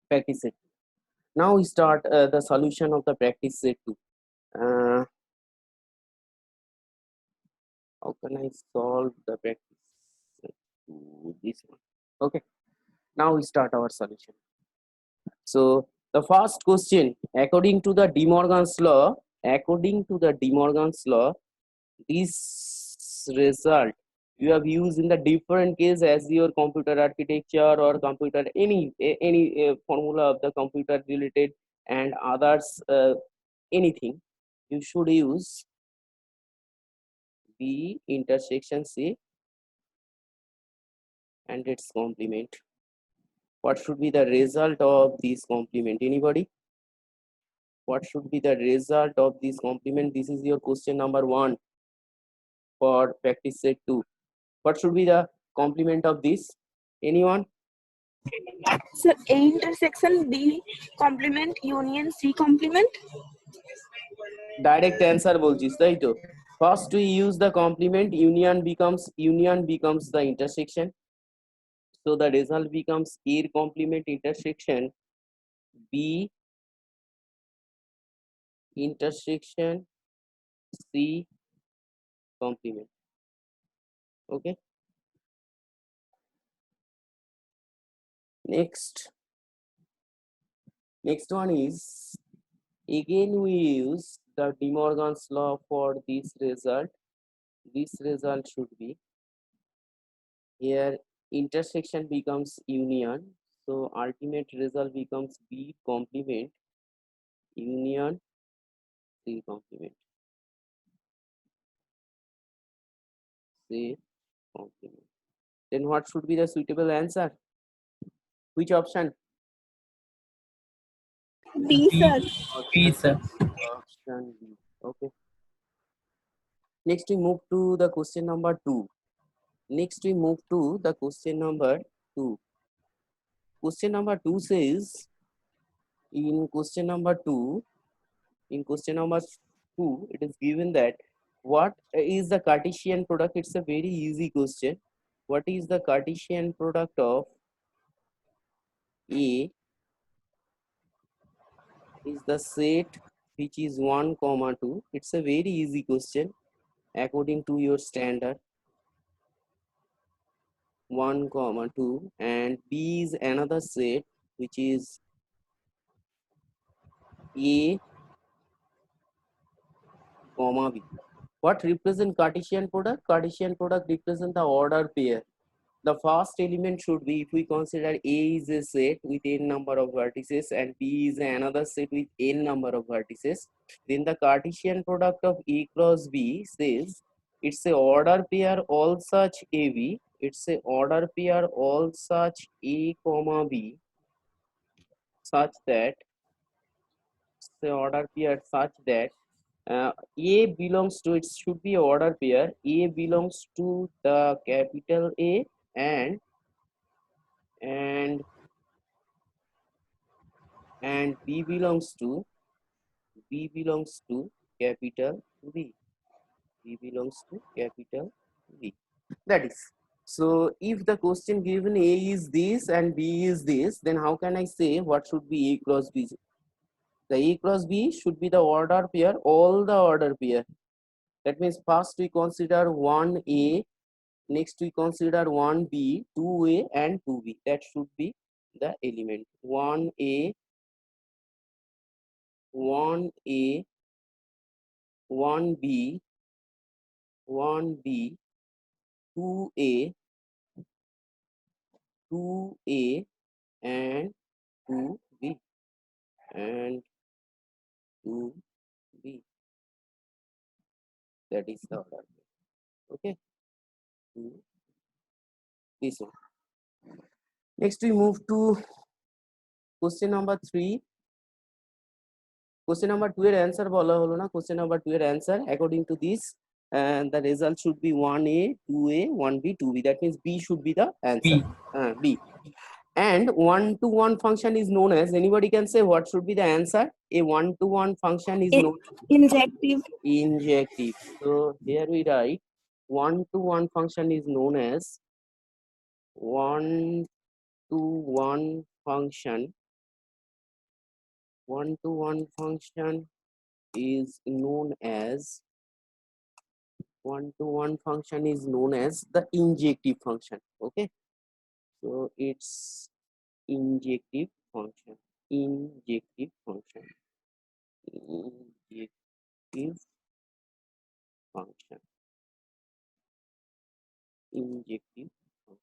practice set. Now we start the solution of the practice set 2. How can I solve the practice set to this one? Okay, now we start our solution. So the first question, according to De Morgan's law, this result you have used in the different case as your computer architecture or computer any formula of the computer related and others anything, you should use B intersection C and its complement. What should be the result of this complement? Anybody? What should be the result of this complement? This is your question number 1 for practice set 2. What should be the complement of this? Anyone? Sir, A intersection B complement union C complement. Direct answer bolchis tai to. First we use the complement, union becomes the intersection. So the result becomes A complement intersection B intersection C complement. Okay. Next one is, again we use the De Morgan's law for this result. This result should be here intersection becomes union, so ultimate result becomes B complement union C complement. C complement. Then what should be the suitable answer? Which option? B, sir. B, sir. Option B. Okay. Next we move to the question number 2. Question number 2 says, in question number 2, it is given that what is the Cartesian product? It's a very easy question. What is the Cartesian product of A is the set which is 1, 2. It's a very easy question according to your standard. 1, 2, and B is another set which is A, B. What represent Cartesian product? Cartesian product represent the order pair. The first element should be, if we consider A is a set with n number of vertices and B is another set with n number of vertices, then the Cartesian product of A cross B says it's a order pair all such AB, it's a order pair all such A comma B such that A belongs to, it should be order pair, A belongs to the capital A and B belongs to capital B. B belongs to capital B. That is. So if the question given A is this and B is this, then how can I say what should be A cross B? The A cross B should be the order pair, all the order pair. That means first we consider 1A, next we consider 1B, 2A and 2B. That should be the element. 1A, 1A, 1B, 1B, 2A, 2A and 2B and 2B. That is the order. Okay. This one. Next we move to question number 3. Question number 2 এর answer বলা হলো না, question number 2 এর answer according to this, and the result should be 1A, 2A, 1B, 2B. That means B should be the answer. B. And 1-to-1 function is known as, anybody can say what should be the answer? A 1-to-1 function is known Injective. Injective. So here we write 1-to-1 function is known as 1-to-1 function one-to-one function is known as the injective function. Okay, so it's injective function. Injective function. Injective function. Injective function.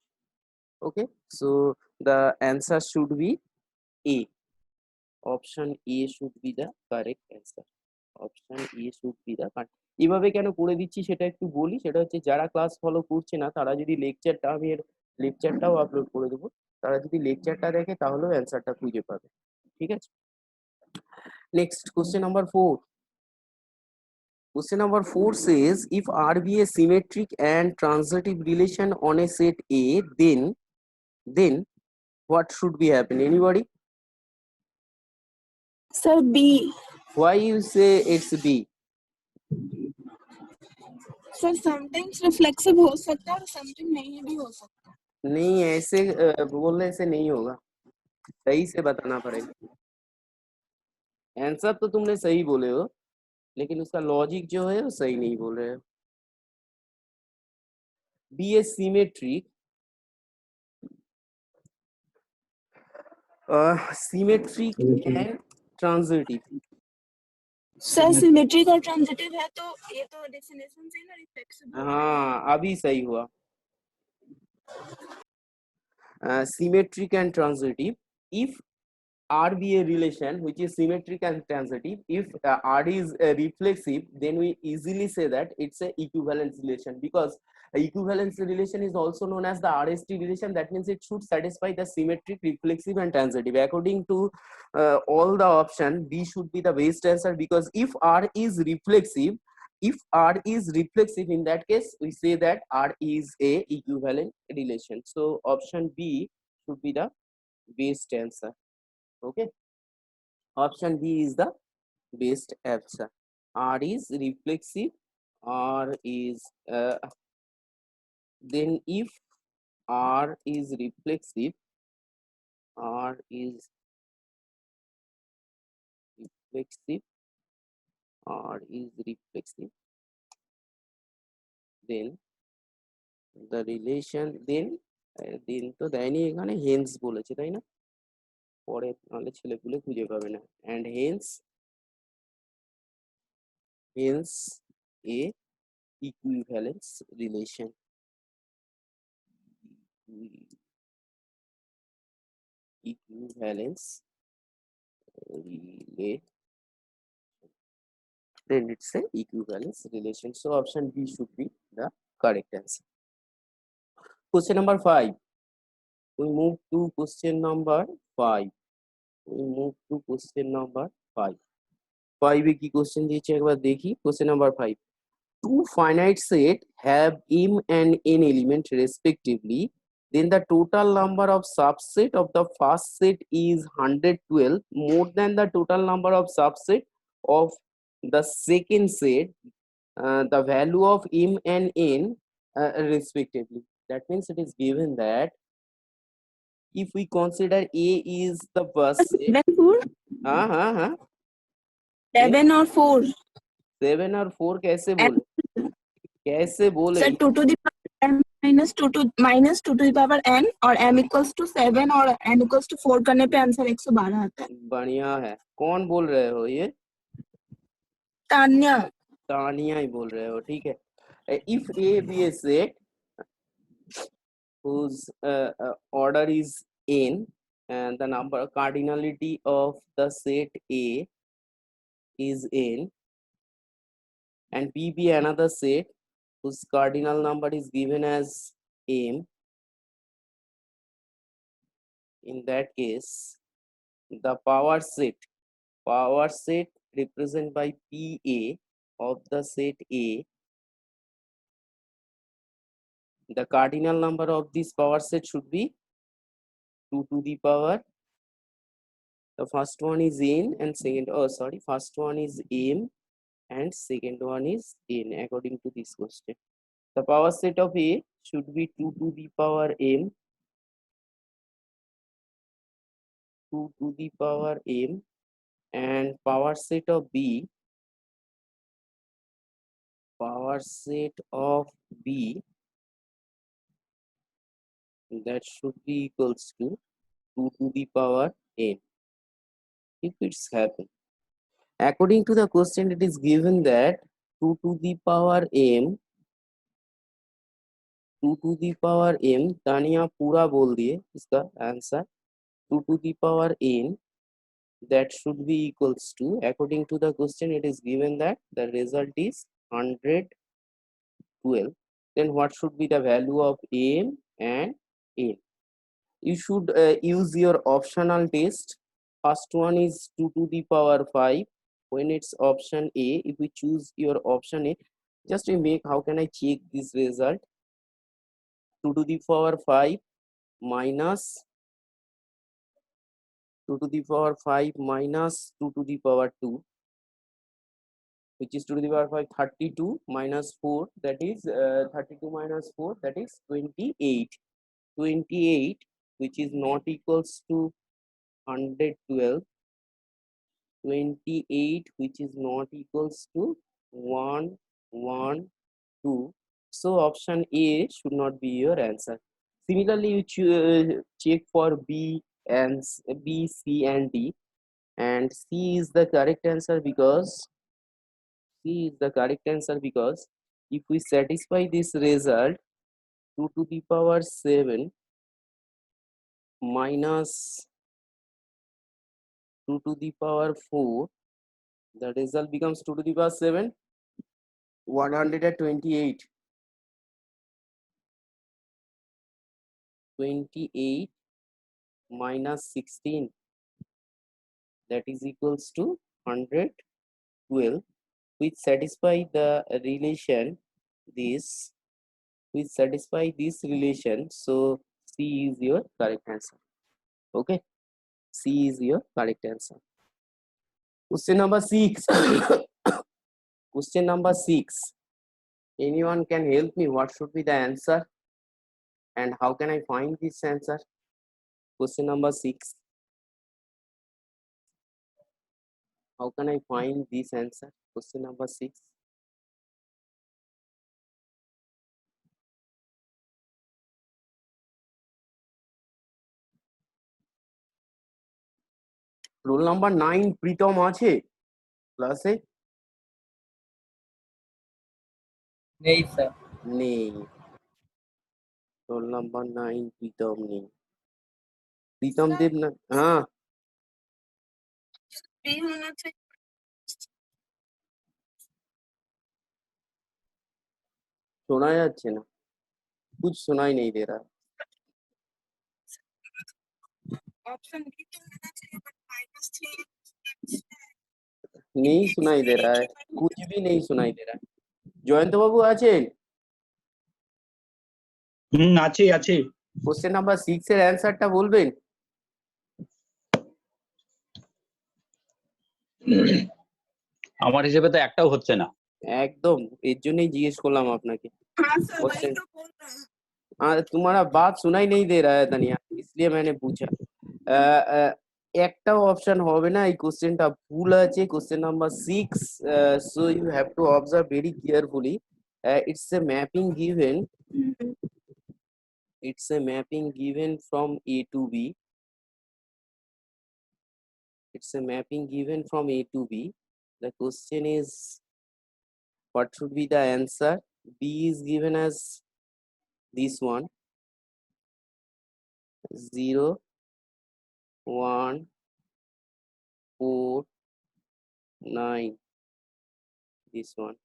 Okay, so the answer should be A. Option A should be the correct answer. Option A should be the correct. এভাবে কেন করে দিচ্ছি সেটা একটু বলি, সেটা হচ্ছে যারা ক্লাস ফলো করছে না তারা যদি লেকচারটা, আমি এর লেকচারটাও আপলোড করে দেবো, তারা যদি লেকচারটা দেখে তাহলেও অ্যান্সারটা খুঁজে পাবে। ঠিক আছে, next question number 4. Question number 4 says if R be a symmetric and transitive relation on a set A, then what should be happen? Anybody? Sir, B. Why you say it's B? Sir sometimes reflexive हो सकता है और sometime नहीं भी हो सकता। नहीं, ऐसे बोलने से नहीं होगा, सही से बताना पड़ेगा। आंसर तो तुमने सही बोले हो, लेकिन उसका लॉजिक जो है वो सही नहीं बोल रहे हो। Be a symmetric, symmetric and transitive. Sir symmetric और ट्रांजिटिव है तो ये तो डेफिनेशन से ही ना रिफ्लेक्सिव। हाँ, अभी सही हुआ। Symmetric and transitive. If R be a relation which is symmetric and transitive, if R is reflexive, then we easily say that it's a equivalence relation, because a equivalence relation is also known as the RST relation. That means it should satisfy the symmetric, reflexive and transitive. According to all the option, B should be the best answer, because if R is reflexive, in that case we say that R is a equivalent relation. So option B should be the best answer. Okay, option B is the best answer. R is reflexive, R is then if R is reflexive, R is reflexive, R is reflexive, then the relation, then তো দেয়নি এখানে, Haynes বলেছে তাই না, পরে নাহলে ছেলেপুলে খুঁজে পাবে না, and hence a equivalence relation. Equivalence relation, then it's a equivalence relation. So option B should be the correct answer. Question number 5. We move to question number 5. We move to question number 5. 5 কি question দিয়েছে একবার দেখি। Question number 5. Two finite set have m and n element respectively, then the total number of subset of the first set is 112 more than the total number of subset of the second set, the value of m and n respectively. That means it is given that if we consider A is the first set, 7 और 4 7 और 4 कैसे बोले, कैसे बोले? Sir 2 to the power m minus 2 to the power n और m equals to 7 और n equals to 4 करने पे आंसर 112 आता है। बढ़िया है। कौन बोल रहे हो ये? तान्या। तानिया ही बोल रहे हो, ठीक है। If A be a set whose order is n and the number cardinality of the set A is n, and B be another set whose cardinal number is given as m, in that case the power set represented by PA of the set A, the cardinal number of this power set should be 2 to the power, the first one is n and second, first one is m and second one is n, according to this question. The power set of A should be 2 to the power m, 2 to the power m and power set of B, power set of B, that should be equals to 2 to the power n. If it's happened, according to the question, it is given that 2 to the power m, 2 to the power m, Tania पूरा बोल दिए इसका answer 2 to the power n, that should be equals to, according to the question, it is given that the result is 112. Then what should be the value of m and n? You should use your optional test. First one is 2 to the power 5. When it's option A, if we choose your option A, just we make, how can I check this result? 2 to the power 5 minus 2 to the power 5 minus 2 to the power 2, which is 2 to the power 5, 32 minus 4, that is 32 minus 4, that is 28. 28, which is not equals to 112. 28, which is not equals to 112. So option A should not be your answer. Similarly, you check for B and B, C, and D, and C is the correct answer because C is the correct answer because if we satisfy this result, 2 to the power 7 minus 2 to the power 4, the result becomes 2 to the power 7, 128. 28 minus 16, that is equals to 112, which satisfy the relation this, which satisfy this relation. So C is your correct answer. Okay, C is your correct answer. Question number 6. Question number 6. Anyone can help me? What should be the answer? And how can I find this answer? Question number 6. How can I find this answer? Question number 6. Roll number 9 Pritam আছে ক্লাসে? नहीं sir. নেই। Role number 9 Pritam নেই। প্রীতম দেব না, হ্যাঁ B होना चाहिए। শোনা যাচ্ছে না, कुछ सुनाई नहीं दे रहा। ऑप्शन B तो होना चाहिए बट -3 नहीं सुनाई दे रहा है, कुछ भी नहीं सुनाई दे रहा है। জয়ন্ত বাবু আছেন? আছি আছি। কোশ্চেন নাম্বার 6 এর অ্যানসারটা বলবেন? আমার হিসেবে তো একটাও হচ্ছে না। একদম, এর জন্যই জিজ্ঞেস করলাম আপনাকে। हाँ सर वही क्वेश्चन तो बोल रहे हैं। तुम्हारा बात सुनाई नहीं दे रहा है तनिया, इसलिए मैंने पूछा। একটাও অপশন হবে না, এই কোশ্চেনটা ভুল আছে। Question number 6, so you have to observe very carefully. It's a mapping given, it's a mapping given from A to B. It's a mapping given from A to B. The question is, what should be the answer? B is given as this one, 0, 1, 4, 9, this one.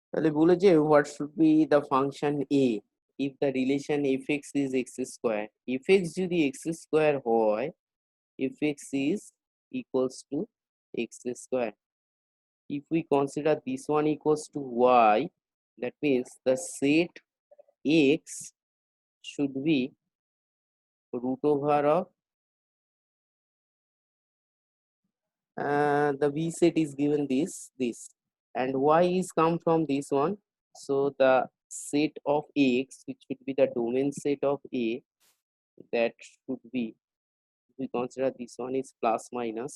তাহলে বলেছে what should be the function A if the relation fx is x square. fx যদি x square হয়, fx is equals to x square. If we consider this one equals to y, that means the set x should be root over of the v set is given this, and y is come from this one. So the set of x, which should be the domain set of A, that should be we consider this one is plus minus,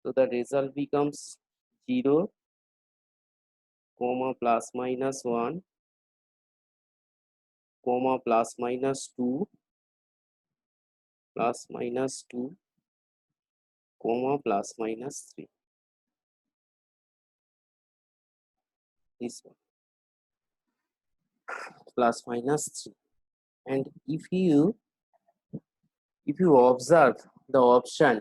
so the result becomes 0 comma plus minus 1 comma plus minus 2 plus minus 2 comma plus minus 3. This one plus minus 3. And if you observe the option,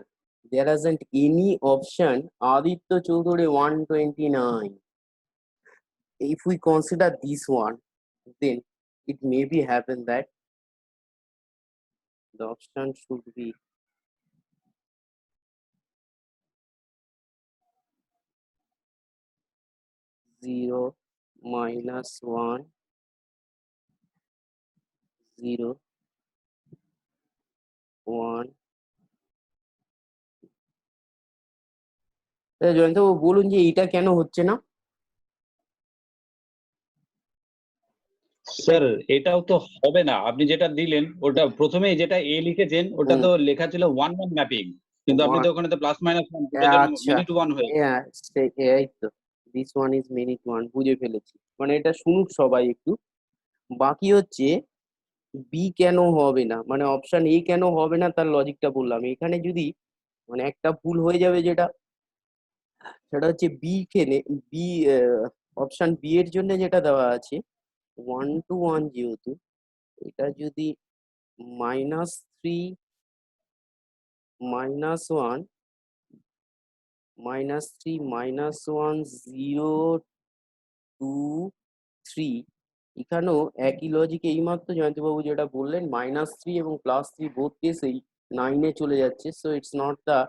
there isn't any option Aditya Choudhury 129. If we consider this one, then it may be happen that the option should be zero minus 1 0 1. জয়ন্তবাবু বলুন যে এটা কেন হচ্ছে না? Sir এটাও তো হবে না, আপনি যেটা দিলেন ওটা প্রথমে যেটা এ লিখেছেন ওটা তো লেখা ছিল 1 1 ম্যাপিং, কিন্তু আপনি তো ওখানে তো প্লাস মাইনাস 1 আচ্ছা, মিনি টু 1 হয়ে হ্যাঁ এই তো this one is many two one, বুঝে ফেলেছি। মানে এটা শুনুক সবাই একটু। বাকি হচ্ছে বি কেন হবে না, মানে অপশন এ কেন হবে না তার লজিকটা বললাম। এখানে যদি মানে একটা ভুল হয়ে যাবে, যেটা সেটা হচ্ছে বি কেনে বি অপশন বি এর জন্য যেটা দেওয়া আছে 1 to 1, যেহেতু এটা যদি -3 -1 -3 -1 0 2 3, এখানেও একই লজিক। এইমাত্র জয়ন্তবাবু যেটা বললেন -3 এবং +3 বোথ কেসেই 9 এ চলে যাচ্ছে, so it's not the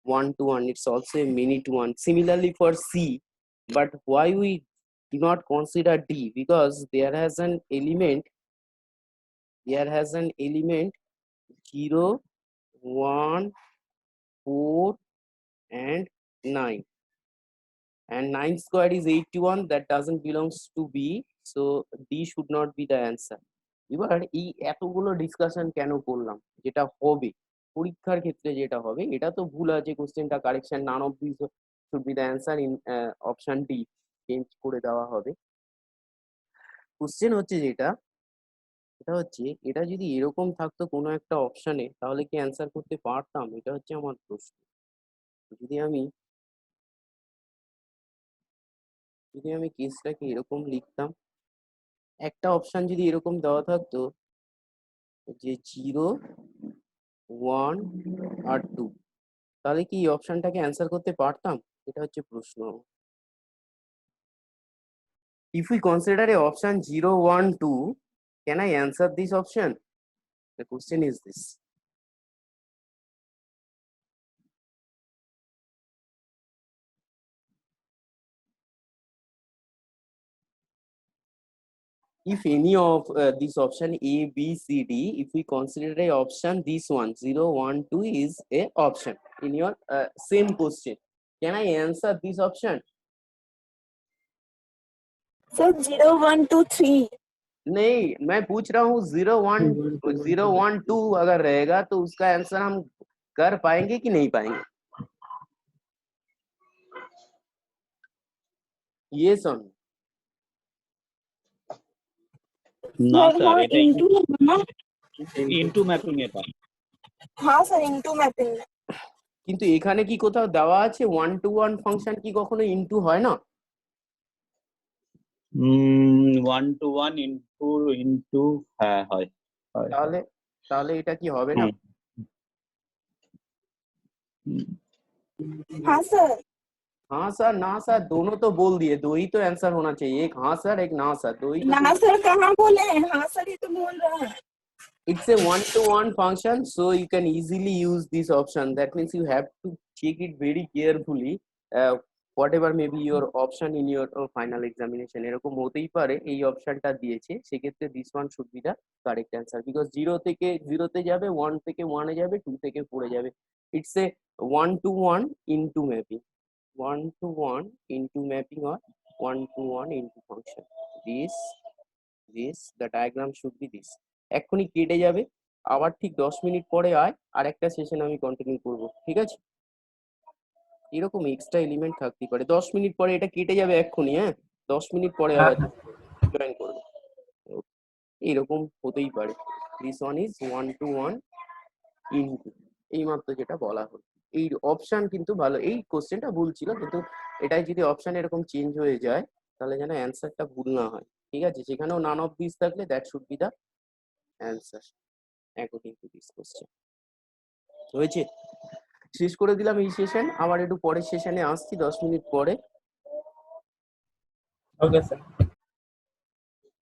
1 to 1, it's also a many to 1. Similarly for C, but why we do not consider D? Because there has an element 0 1 4 and 9, and 9 squared is 81, that doesn't belongs to B, so D should not be the answer. এবার এই এতগুলো discussion কেন করলাম? যেটা হবে পরীক্ষার ক্ষেত্রে, যেটা হবে, এটা তো ভুল আছে কোশ্চেনটা, correction naan of this should be the answer in option D change করে দেওয়া হবে। কোশ্চেন হচ্ছে যেটা, এটা হচ্ছে এটা যদি এরকম থাকতো কোনো একটা অপশনে, তাহলে কি অ্যান্সার করতে পারতাম? এটা হচ্ছে আমার প্রশ্ন। যদি আমি কেসটাকে এরকম লিখতাম, একটা অপশন যদি এরকম দেওয়া থাকতো যে 0 1 আর 2, তাহলে কি এই অপশনটাকে অ্যান্সার করতে পারতাম? এটা হচ্ছে প্রশ্ন। If we consider a option 0 1 2, can I answer this option? The question is this. If any of this option A, B, C, D, if we consider a option, this one 0 1 2 is a option in your same question, can I answer this option? Sir, 0 1 2 3. नहीं, मैं पूछ रहा हूँ 0 1 2 अगर रहेगा तो उसका answer हम कर पाएंगे कि नहीं पाएंगे? ये सुन। না Sir, স্যার, हाँ এটা into ना। ইনটু ম্যাপিং এটা। हाँ sir, into mapping। কিন্তু এখানে কি কোথাও দেওয়া আছে 1 to 1 ফাংশন কি কখনো ইনটু হয় না? 1 to 1 ইনটু হ্যাঁ হয়। তাহলে এটা কি হবে না? हाँ सर। हाँ सर, ना सर, दोनों तो बोल दिए, दो ही तो आंसर होना चाहिए, एक हाँ सर एक ना सर, दो ही तो। ना सर कहाँ बोले हैं? हाँ सर ये तो बोल रहा है। It's a 1 to 1 function, so you can easily use this option. That means you have to check it very carefully. Whatever may be your option in your final examination, এরকম হতেই পারে এই অপশনটা দিয়েছে, সেক্ষেত্রে this one should be the correct answer, because 0 থেকে 0 তে যাবে, 1 থেকে 1 এ যাবে, 2 থেকে 4 এ যাবে। It's a 1 to 1 into mapping, 1 to 1 into mapping, or 1 to 1 into function. The diagram should be this. এক্ষুনি কেটে যাবে, আবার ঠিক 10 মিনিট পরে আয়, আর একটা সেশন আমি কন্টিনিউ করব, ঠিক আছে? এরকম এক্সট্রা এলিমেন্ট থাকতেই পারে। 10 মিনিট পরে এটা কেটে যাবে এক্ষুনি, হ্যাঁ? 10 মিনিট পরে আবার জয়েন করবে, এরকম হতেই পারে। This one is 1 to 1 into, এই মাত্র যেটা বলা হলো। এই অপশন কিন্তু ভালো, এই কোশ্চেনটা ভুল ছিল, কিন্তু এটাই যদি অপশন এরকম চেঞ্জ হয়ে যায় তাহলে যেন অ্যান্সারটা ভুল না হয়, ঠিক আছে? যেখানেও নান অফ দিস থাকলে that should be the answer according to this question. হয়েছে? শেষ করে দিলাম এই সেশন, আবার একটু পরের সেশনে আসছি 10 মিনিট পরে। Okay sir.